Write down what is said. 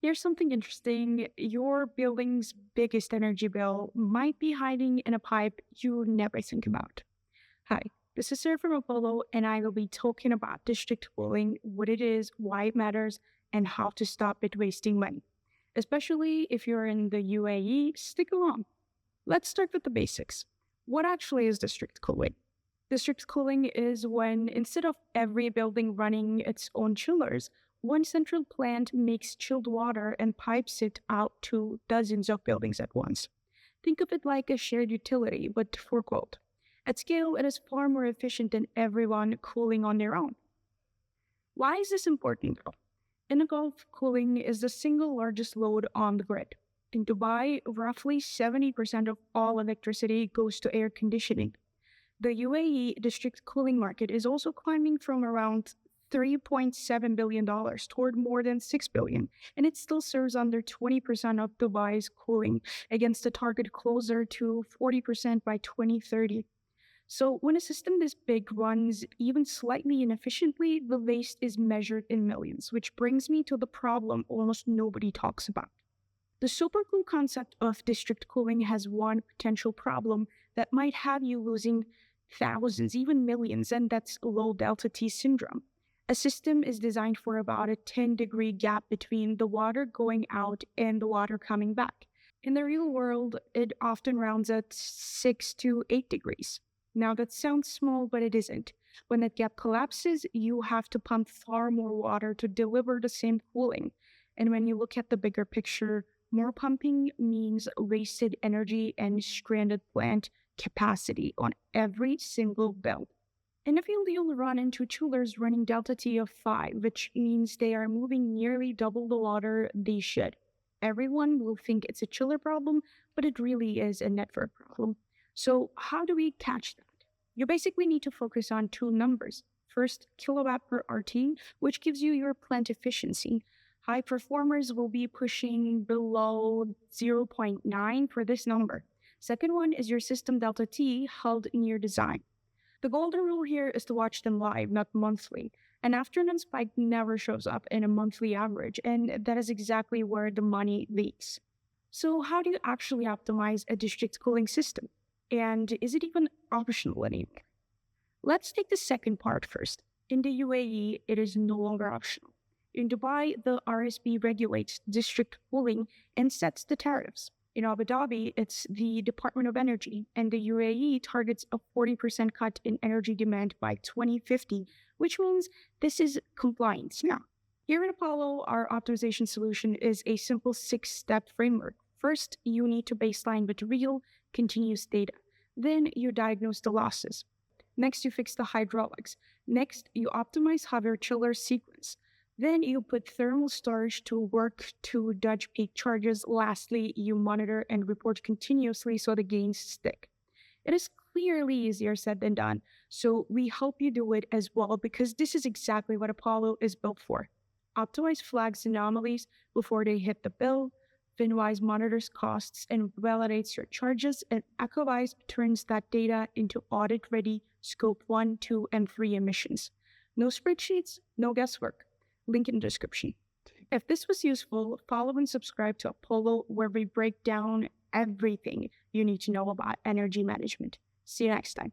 Here's something interesting. Your building's biggest energy bill might be hiding in a pipe you never think about. Hi, this is Serra from Apollo, and I will be talking about district cooling, what it is, why it matters, and how to stop it wasting money. Especially if you're in the UAE, stick along. Let's start with the basics. What actually is district cooling? District cooling is when instead of every building running its own chillers, one central plant makes chilled water and pipes it out to dozens of buildings at once. Think of it like a shared utility, but for cold. At scale, it is far more efficient than everyone cooling on their own. Why is this important though? In the Gulf, cooling is the single largest load on the grid. In Dubai, roughly 70% of all electricity goes to air conditioning. The UAE district cooling market is also climbing from around $3.7 billion toward more than $6 billion, and it still serves under 20% of Dubai's cooling against a target closer to 40% by 2030. So when a system this big runs even slightly inefficiently, the waste is measured in millions, which brings me to the problem almost nobody talks about. The supercool concept of district cooling has one potential problem that might have you losing thousands, even millions, and that's low delta T syndrome. A system is designed for about a 10-degree gap between the water going out and the water coming back. In the real world, it often rounds at 6 to 8 degrees. Now, that sounds small, but it isn't. When that gap collapses, you have to pump far more water to deliver the same cooling. And when you look at the bigger picture, more pumping means wasted energy and stranded plant capacity on every single build. In the field, you'll run into chillers running delta T of 5, which means they are moving nearly double the water they should. Everyone will think it's a chiller problem, but it really is a network problem. So how do we catch that? You basically need to focus on two numbers. First, kilowatt per RT, which gives you your plant efficiency. High performers will be pushing below zero point 0.9 for this number. Second one is your system delta T held in your design. The golden rule here is to watch them live, not monthly. An afternoon spike never shows up in a monthly average, and that is exactly where the money leaks. So how do you actually optimize a district cooling system? And is it even optional anymore? Let's take the second part first. In the UAE, it is no longer optional. In Dubai, the RSB regulates district cooling and sets the tariffs. In Abu Dhabi, it's the Department of Energy, and the UAE targets a 40% cut in energy demand by 2050, which means this is compliance now. Here at Apollo, our optimization solution is a simple 6-step framework. First, you need to baseline with real, continuous data. Then you diagnose the losses. Next, you fix the hydraulics. Next, you optimize how your chiller sequence. Then you put thermal storage to work to dodge peak charges. Lastly, you monitor and report continuously so the gains stick. It is clearly easier said than done, so we help you do it as well because this is exactly what Apollo is built for. Optimize flags anomalies before they hit the bill. FinWise monitors costs and validates your charges, and EchoWise turns that data into audit-ready Scope 1, 2, and 3 emissions. No spreadsheets, no guesswork. Link in the description. If this was useful, follow and subscribe to Apollo, where we break down everything you need to know about energy management. See you next time.